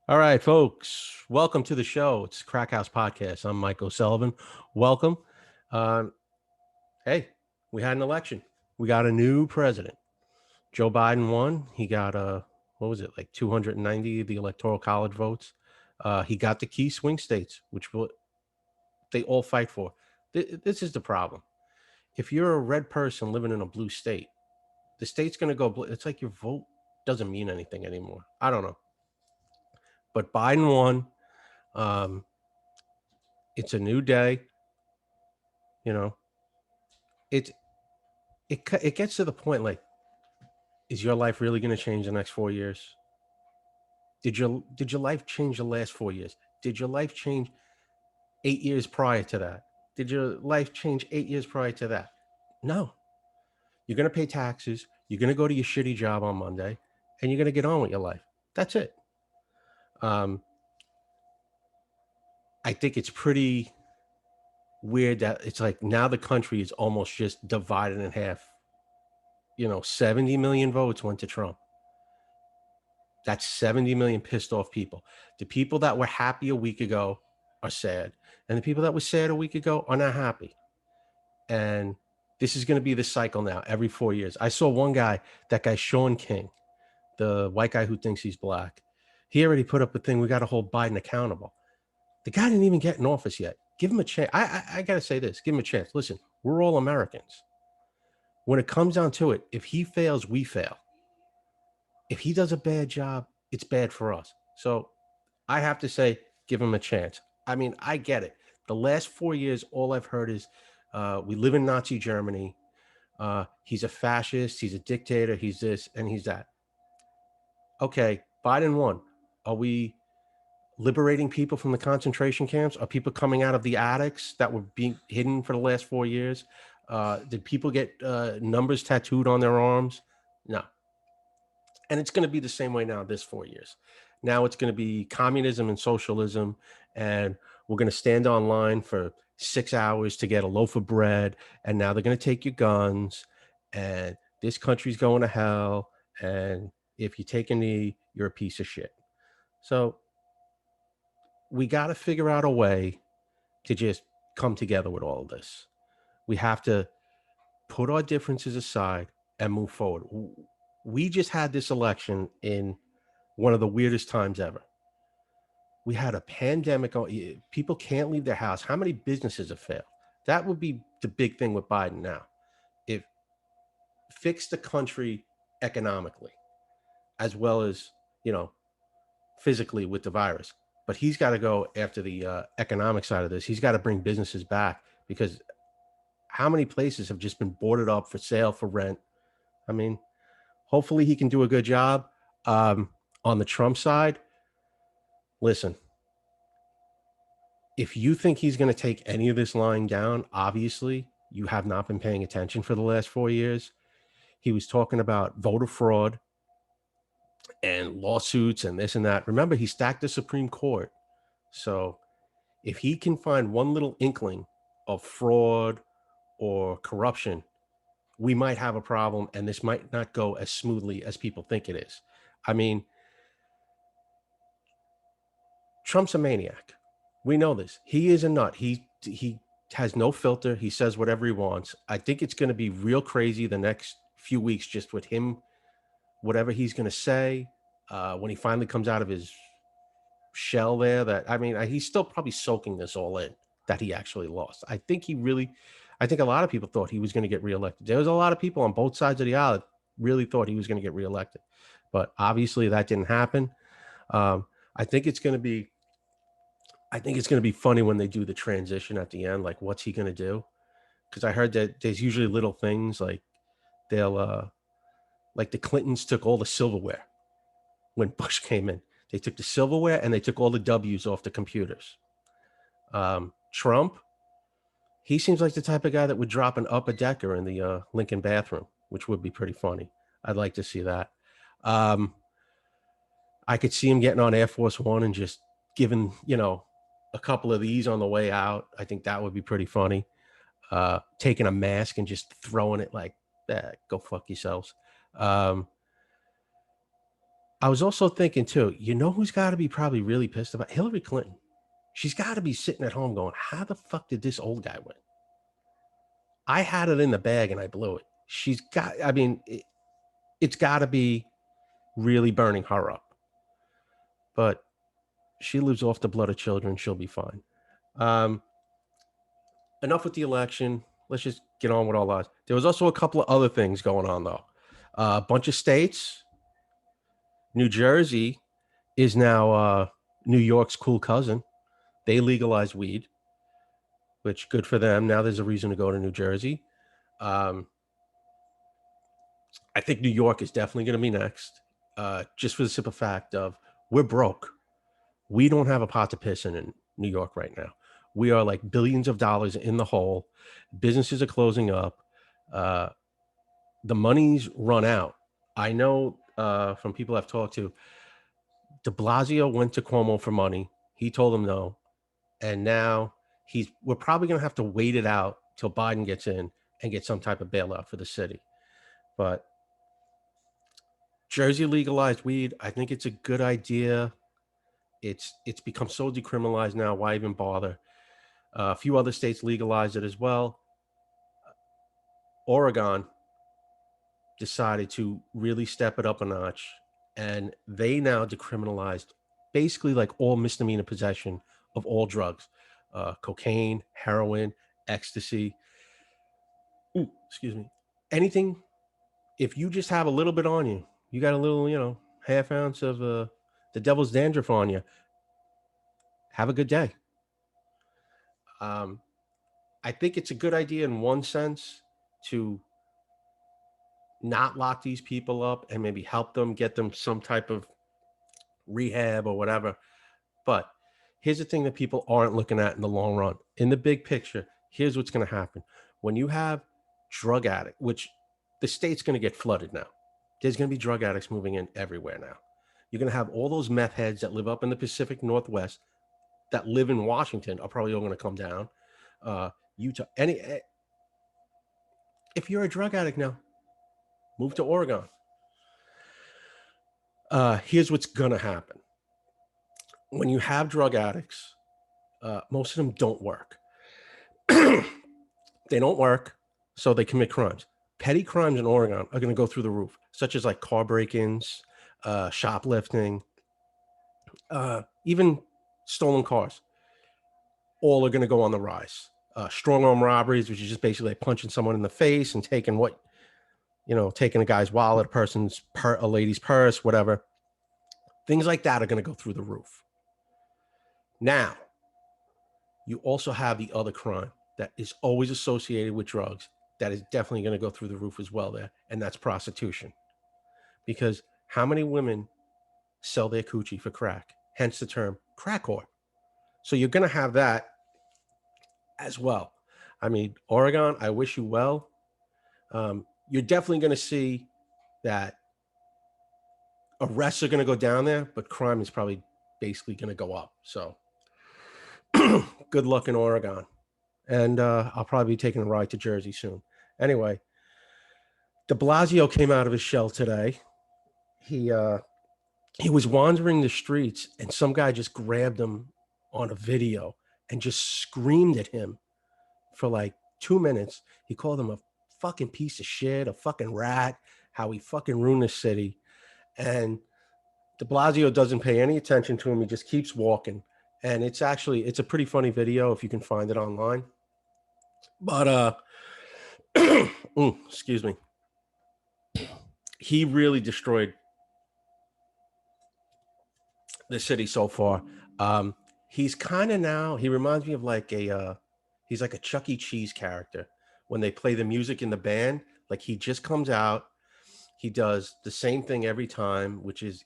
All right, folks, welcome to the show. It's Crack House Podcast. I'm Mike O'Sullivan. Welcome. Um, hey, we had an election. We got a new president. Joe Biden won. He got what was it, like 290 of the Electoral College votes. He got the key swing states, which they all fight for. This is the problem. If you're a red person living in a blue state, the state's going to go blue. It's like your vote doesn't mean anything anymore. I don't know, but Biden won. Um, it's a new day. You know, it it gets to the point like, is your life really going to change the next 4 years? Did your life change the last 4 years? Did your life change 8 years prior to that? Did your life change 8 years prior to that? No. You're going to pay taxes. You're going to go to your shitty job on Monday, and you're going to get on with your life. That's it. Um, I think it's pretty weird that it's like now the country is almost just divided in half. 70 million votes went to Trump. That's 70 million pissed off people. The people that were happy a week ago are sad. And the people that were sad a week ago are not happy. And this is going to be the cycle now every 4 years. I saw one guy, that guy, Sean King, the white guy who thinks he's black. He already put up a thing. We got to hold Biden accountable. The guy didn't even get in office yet. Give him a chance. I got to say this. Give him a chance. Listen, we're all Americans. When it comes down to it, if he fails, we fail. If he does a bad job, it's bad for us. So I have to say, give him a chance. I mean, I get it. The last 4 years, all I've heard is we live in Nazi Germany. He's a fascist. He's a dictator. He's this and he's that. Okay, Biden won. Are we liberating people from the concentration camps? Are people coming out of the attics that were being hidden for the last 4 years? Did people get numbers tattooed on their arms? No. And it's going to be the same way now this 4 years. Now it's going to be communism and socialism, and we're going to stand online for 6 hours to get a loaf of bread, and now they're going to take your guns, and this country's going to hell, and if you take a knee, you're a piece of shit. So we got to figure out a way to just come together with all of this. We have to put our differences aside and move forward. We just had this election in one of the weirdest times ever. We had a pandemic. People can't leave their house. How many businesses have failed? That would be the big thing with Biden now. If fix the country economically as well as, you know, physically with the virus. But he's got to go after the economic side of this. He's got to bring businesses back because how many places have just been boarded up for sale, for rent? I mean, hopefully he can do a good job. On the Trump side, listen, if you think he's going to take any of this lying down, obviously you have not been paying attention for the last 4 years. He was talking about voter fraud and lawsuits and this and that. Remember, he stacked the Supreme Court. So if he can find one little inkling of fraud or corruption, we might have a problem and this might not go as smoothly as people think it is. I mean, Trump's a maniac. We know this. He is a nut. He has no filter. He says whatever he wants. I think it's going to be real crazy the next few weeks just with him, whatever he's going to say when he finally comes out of his shell there. That I mean, he's still probably soaking this all in that he actually lost. I think a lot of people thought he was going to get reelected. There was a lot of people on both sides of the aisle that really thought he was going to get reelected, but obviously that didn't happen. Um, I think it's going to be I think it's going to be funny when they do the transition at the end. Like, what's he going to do? Because I heard that there's usually little things like they'll, like the Clintons took all the silverware when Bush came in. They took the silverware and they took all the W's off the computers. Trump, he seems like the type of guy that would drop an upper decker in the Lincoln bathroom, which would be pretty funny. I'd like to see that. Um, I could see him getting on Air Force One and just giving, a couple of these on the way out. I think that would be pretty funny. Taking a mask and just throwing it like, go fuck yourselves. Um, I was also thinking too, you know who's got to be probably really pissed about Hillary Clinton. She's got to be sitting at home going, how the fuck did this old guy win? I had it in the bag and I blew it. She's got, I mean, it's got to be really burning her up. But she lives off the blood of children. She'll be fine. Um, Enough with the election. Let's just get on with all that. There was also a couple of other things going on, though. A bunch of states. New Jersey is now New York's cool cousin. They legalized weed, which good for them. Now there's a reason to go to New Jersey. Um, I think New York is definitely going to be next, just for the simple fact of we're broke. We don't have a pot to piss in New York right now. We are like billions of dollars in the hole. Businesses are closing up. Uh, the money's run out. I know from people I've talked to, De Blasio went to Cuomo for money. He told him no, and now we're probably going to have to wait it out till Biden gets in and get some type of bailout for the city. But Jersey legalized weed. I think it's a good idea. It's become so decriminalized now. Why even bother? A few other states legalized it as well. Oregon decided to really step it up a notch, and they now decriminalized basically like all misdemeanor possession of all drugs, cocaine, heroin, ecstasy. Ooh, excuse me. Anything. If you just have a little bit on you, you got a little, half ounce of the devil's dandruff on you. Have a good day. Um, I think it's a good idea in one sense to not lock these people up and maybe help them get them some type of rehab or whatever. But here's the thing that people aren't looking at in the long run. In the big picture, here's what's going to happen. When you have drug addict, which the state's going to get flooded now. There's going to be drug addicts moving in everywhere now. You're going to have all those meth heads that live up in the Pacific Northwest that live in Washington are probably all going to come down. Utah, if you're a drug addict now, move to Oregon. Here's what's going to happen. When you have drug addicts, most of them don't work. They don't work, so they commit crimes. Petty crimes in Oregon are going to go through the roof, such as like car break-ins, shoplifting, even stolen cars. All are going to go on the rise. Strong arm robberies, which is just basically like punching someone in the face and taking taking a guy's wallet, a lady's purse, whatever. Things like that are going to go through the roof. Now, you also have the other crime that is always associated with drugs that is definitely going to go through the roof as well there, and that's prostitution. Because how many women sell their coochie for crack? Hence the term crack whore. So you're going to have that as well. I mean, Oregon, I wish you well. You're definitely going to see that arrests are going to go down there, but crime is probably basically going to go up. So good luck in Oregon. And I'll probably be taking a ride to Jersey soon. Anyway, de Blasio came out of his shell today. He was wandering the streets, and some guy just grabbed him on a video and just screamed at him for like 2 minutes. He called him a fucking piece of shit, a fucking rat, how he fucking ruined the city. And de Blasio doesn't pay any attention to him. He just keeps walking. And it's a pretty funny video if you can find it online. But excuse me. He really destroyed the city so far. He's kind of now, he reminds me of he's like a Chuck E. Cheese character. When they play the music in the band, like he just comes out, he does the same thing every time, which is,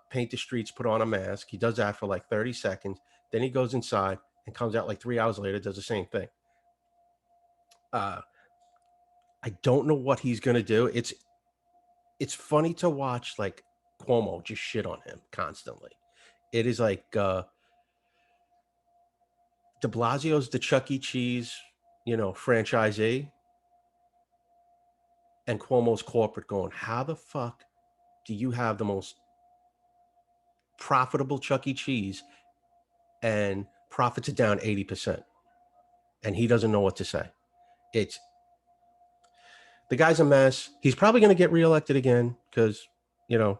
paint the streets, put on a mask. He does that for like 30 seconds. Then he goes inside and comes out like 3 hours later, does the same thing. I don't know what he's going to do. It's funny to watch like Cuomo just shit on him constantly. It is like de Blasio's the Chuck E. Cheese, franchisee, and Cuomo's corporate going, how the fuck do you have the most profitable Chuck E. Cheese, and profits are down 80%. And he doesn't know what to say. It's the guy's a mess. He's probably going to get reelected again because, you know,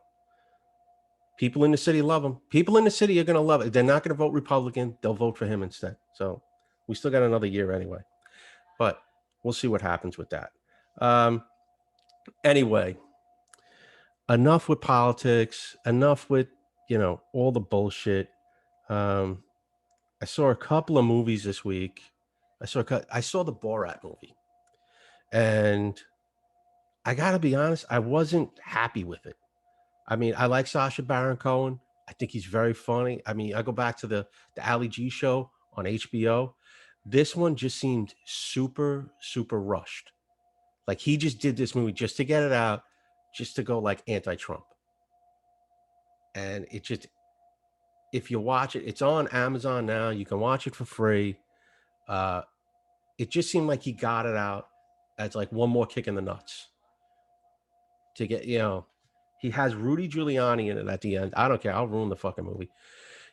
people in the city love him. People in the city are going to love it. They're not going to vote Republican. They'll vote for him instead. So we still got another year anyway. But we'll see what happens with that. Anyway, enough with politics. Enough with, all the bullshit. I saw a couple of movies this week. I saw the Borat movie. And I got to be honest, I wasn't happy with it. I mean, I like Sacha Baron Cohen. I think he's very funny. I mean, I go back to the Ali G show on HBO. This one just seemed super, super rushed. Like he just did this movie just to get it out, just to go like anti-Trump. And it just, if you watch it, it's on Amazon now. You can watch it for free. It just seemed like he got it out as like one more kick in the nuts to get, he has Rudy Giuliani in it at the end. I don't care. I'll ruin the fucking movie.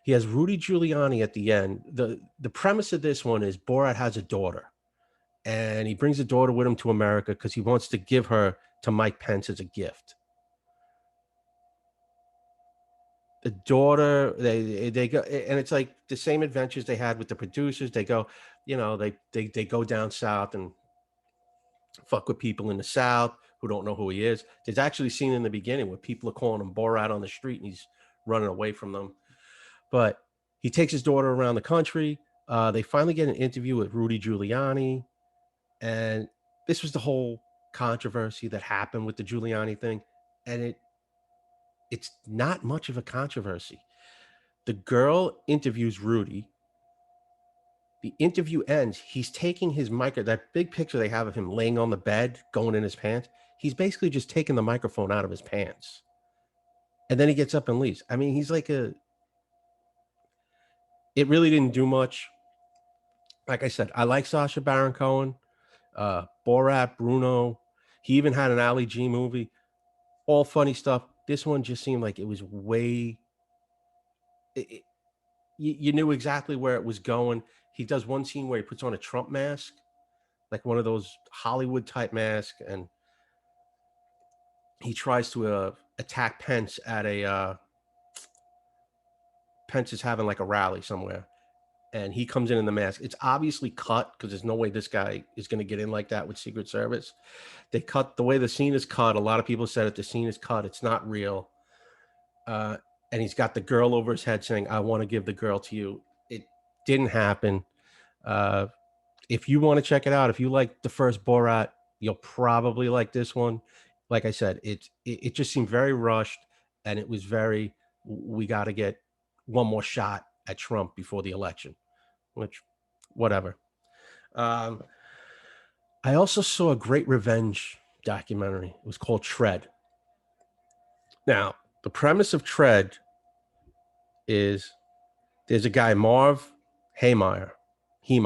He has Rudy Giuliani at the end. The premise of this one is Borat has a daughter, and he brings the daughter with him to America because he wants to give her to Mike Pence as a gift. The daughter, they go, and it's like the same adventures they had with the producers. They go, they go down south and fuck with people in the South who don't know who he is. There's actually a scene in the beginning where people are calling him Borat on the street and he's running away from them. But he takes his daughter around the country. They finally get an interview with Rudy Giuliani. And this was the whole controversy that happened with the Giuliani thing. And it's not much of a controversy. The girl interviews Rudy. The interview ends. He's taking his that big picture they have of him laying on the bed, going in his pants. He's basically just taking the microphone out of his pants. And then he gets up and leaves. I mean, he's like it really didn't do much. Like I said, I like Sacha Baron Cohen, Borat, Bruno. He even had an Ali G movie. All funny stuff. This one just seemed like it was way... You knew exactly where it was going. He does one scene where he puts on a Trump mask, like one of those Hollywood type masks, and he tries to attack Pence at Pence is having like a rally somewhere, and he comes in the mask. It's obviously cut because there's no way this guy is going to get in like that with Secret Service. They cut the way the scene is cut. A lot of people said the scene is cut. It's not real. And he's got the girl over his head saying, "I want to give the girl to you." It didn't happen. If you want to check it out, if you like the first Borat, you'll probably like this one. Like I said, it just seemed very rushed, and it was very, we got to get one more shot at Trump before the election, which, whatever. I also saw a great revenge documentary. It was called Tread. Now, the premise of Tread is there's a guy, Marv Heemeyer. He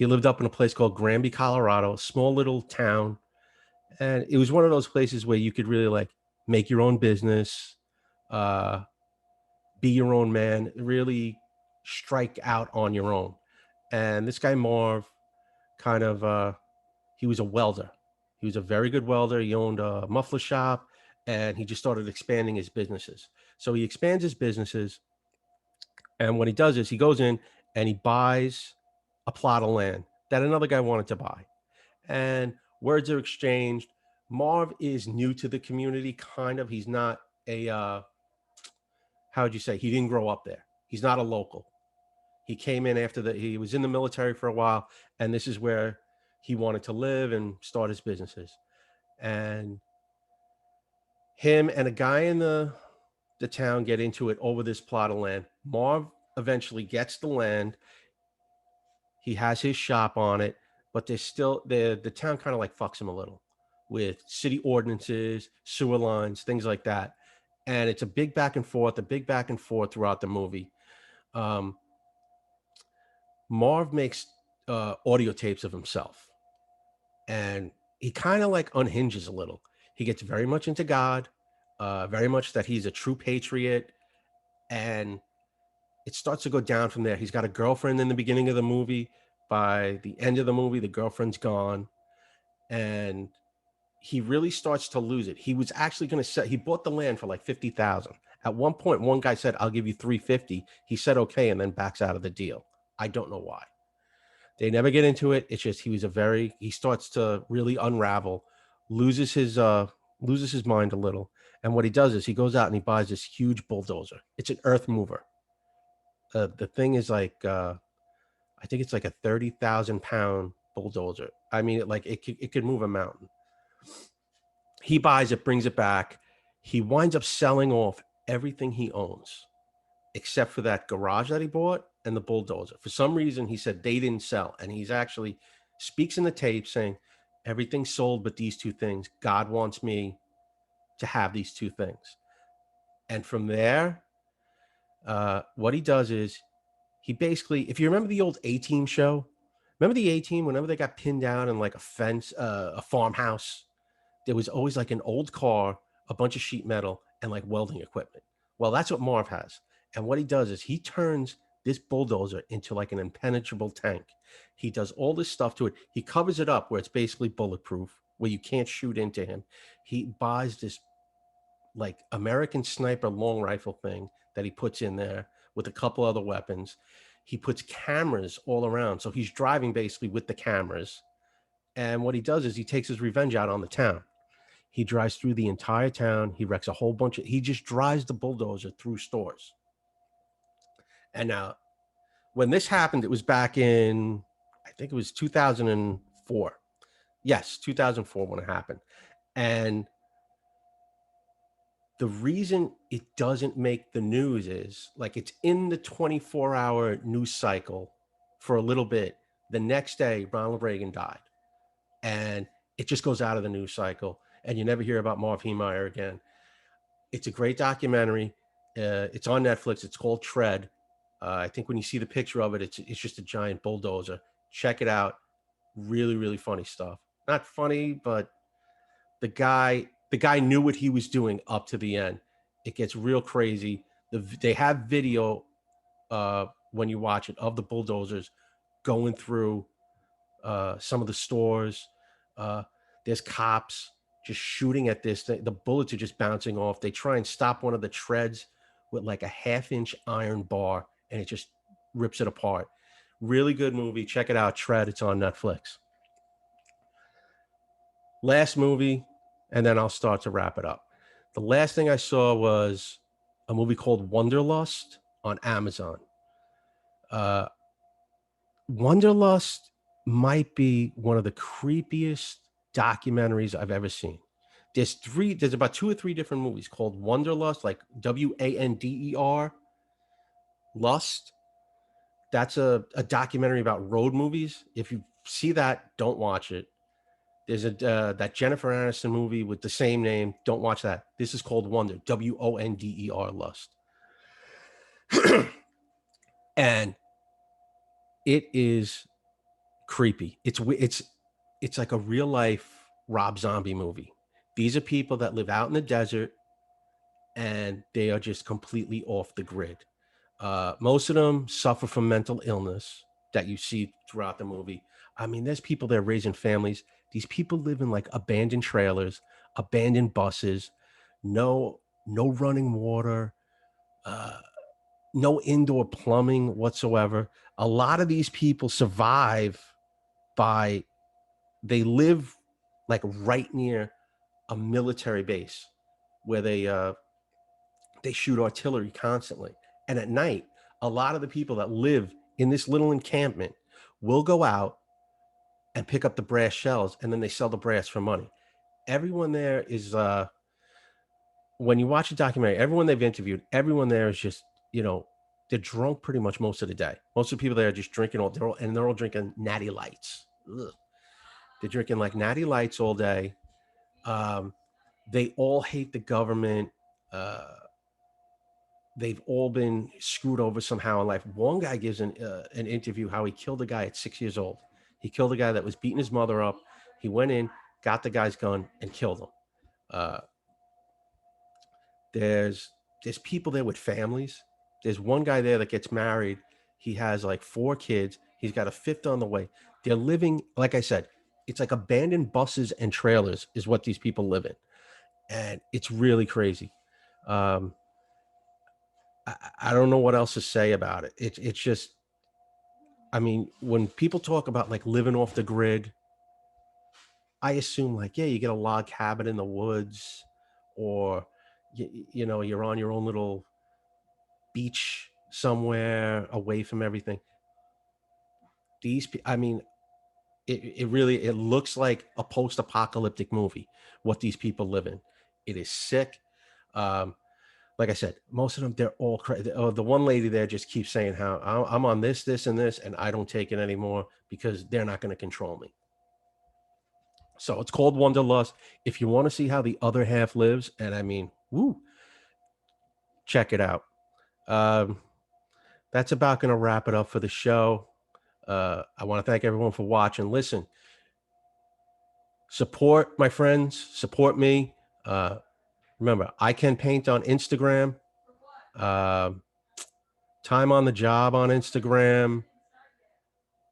lived up in a place called Granby, Colorado, a small little town. And it was one of those places where you could really like make your own business, be your own man, really strike out on your own. And this guy, Marv, kind of, he was a welder. He was a very good welder. He owned a muffler shop, and he just started expanding his businesses. So he expands his businesses. And what he does is he goes in and he buys a plot of land that another guy wanted to buy. And words are exchanged. Marv is new to the community, kind of. He's not how would you say? He didn't grow up there. He's not a local. He came in he was in the military for a while, and this is where he wanted to live and start his businesses. And him and a guy in the town get into it over this plot of land. Marv eventually gets the land. He has his shop on it, but there's still the town kind of like fucks him a little with city ordinances, sewer lines, things like that. And it's a big back and forth throughout the movie. Marv makes audio tapes of himself, and he kind of like unhinges a little. He gets very much into God, very much that he's a true patriot, and it starts to go down from there. He's got a girlfriend in the beginning of the movie. By the end of the movie, the girlfriend's gone, and he really starts to lose it. He was actually going to sell. He bought the land for like 50,000. At one point, one guy said, "I'll give you 350." He said, "Okay," and then backs out of the deal. I don't know why. They never get into it. It's just he starts to really unravel, loses his loses his mind a little. And what he does is he goes out and he buys this huge bulldozer. It's an earth mover. The thing is like I think it's like a 30,000 pound bulldozer. I mean, it could move a mountain. He buys it, brings it back. He winds up selling off everything he owns except for that garage that he bought and the bulldozer. For some reason, he said they didn't sell. And he's actually speaks in the tape saying, everything's sold but these two things. God wants me to have these two things. And from there, what he does is he basically, if you remember the old A-Team show, remember the A-Team, whenever they got pinned down in like a fence, a farmhouse, there was always like an old car, a bunch of sheet metal, and like welding equipment. Well, that's what Marv has. And what he does is he turns this bulldozer into like an impenetrable tank. He does all this stuff to it. He covers it up where it's basically bulletproof, where you can't shoot into him. He buys this like American sniper long rifle thing that he puts in there with a couple other weapons. He puts cameras all around. So he's driving basically with the cameras. And what he does is he takes his revenge out on the town. He drives through the entire town. He wrecks a whole bunch of, he just drives the bulldozer through stores. And now, when this happened, it was back in, I think it was 2004. Yes, 2004 when it happened. And the reason it doesn't make the news is like it's in the 24-hour news cycle for a little bit. The next day, Ronald Reagan died. And it just goes out of the news cycle. And you never hear about Marv Heemeyer again. It's a great documentary. It's on Netflix. It's called Tread. I think when you see the picture of it, it's just a giant bulldozer. Check it out. Really, really funny stuff. Not funny, but the guy knew what he was doing up to the end. It gets real crazy. They have video when you watch it of the bulldozers going through some of the stores. There's cops just shooting at this thing. The bullets are just bouncing off. They try and stop one of the treads with like a 1/2 inch iron bar, and it just rips it apart. Really good movie. Check it out. Tread. It's on Netflix. Last movie, and then I'll start to wrap it up. The last thing I saw was a movie called Wonderlust on Amazon. Uh, Wonderlust might be one of the creepiest documentaries I've ever seen. There's about 2 or 3 different movies called Wonderlust, like Wander Lust. That's a documentary about road movies. If you see that, don't watch it. There's that Jennifer Aniston movie with the same name. Don't watch that. This is called Wonder, Wonder Lust. And it is creepy. It's like a real life Rob Zombie movie. These are people that live out in the desert and they are just completely off the grid. Most of them suffer from mental illness that you see throughout the movie. I mean, there's people that are raising families. These people live in like abandoned trailers, abandoned buses, no running water, uh, no indoor plumbing whatsoever. A lot of these people survive by they live like right near a military base where they shoot artillery constantly. And at night, a lot of the people that live in this little encampment will go out and pick up the brass shells, and then they sell the brass for money. Everyone there is when you watch a documentary, everyone they've interviewed, everyone there is just, they're drunk pretty much most of the day. Most of the people there are just drinking they're all drinking natty lights. Ugh. They're drinking like natty lights all day. They all hate the government. They've all been screwed over somehow in life. One guy gives an interview how he killed a guy at 6 years old. He killed a guy that was beating his mother up. He went in, got the guy's gun, and killed him. Uh, there's people there with families. There's one guy there that gets married. He has like 4 kids. He's got a fifth on the way. They're living, like I said, it's like abandoned buses and trailers is what these people live in, and it's really crazy. Um, I don't know what else to say about it. It's just, I mean, when people talk about like living off the grid, I assume like, yeah, you get a log cabin in the woods, or you know, you're on your own little beach somewhere away from everything. I mean, it really, it looks like a post-apocalyptic movie. What these people live in, it is sick. Um, like I said, most of them, they're all crazy. Oh, the one lady there just keeps saying how I'm on this, and this, and I don't take it anymore because they're not going to control me. So it's called Wonderlust. If you want to see how the other half lives, and I mean, woo, check it out. Um, that's about going to wrap it up for the show. I want to thank everyone for watching. Listen, support my friends, support me. Remember, I can paint on Instagram. Uh, time on the job on Instagram.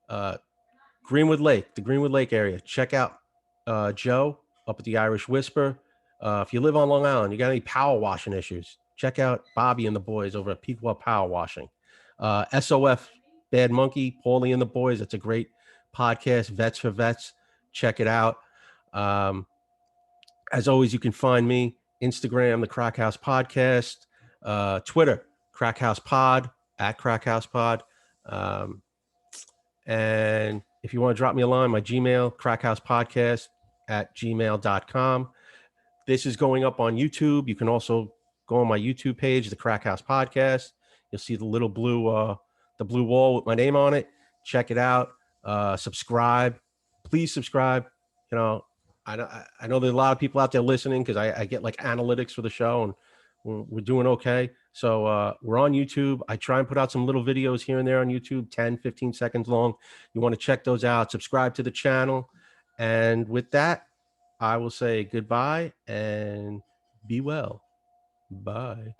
Uh, Greenwood Lake, the Greenwood Lake area. Check out Joe up at the Irish Whisper. If you live on Long Island, you got any power washing issues, check out Bobby and the boys over at Pequot Power Washing. SOF Bad Monkey, Paulie and the boys. That's a great podcast, Vets for Vets. Check it out. Um, as always, you can find me Instagram, the Crack House Podcast, Twitter, Crack House Pod, at Crack House Pod. And if you want to drop me a line, my Gmail, crackhousepodcast at gmail.com. This is going up on YouTube. You can also go on my YouTube page, the Crack House Podcast. You'll see the little the blue wall with my name on it. Check it out. Subscribe. Please subscribe. You know, I know there's a lot of people out there listening because I get like analytics for the show, and we're doing okay. So we're on YouTube. I try and put out some little videos here and there on YouTube, 10, 15 seconds long. You want to check those out. Subscribe to the channel. And with that, I will say goodbye and be well. Bye.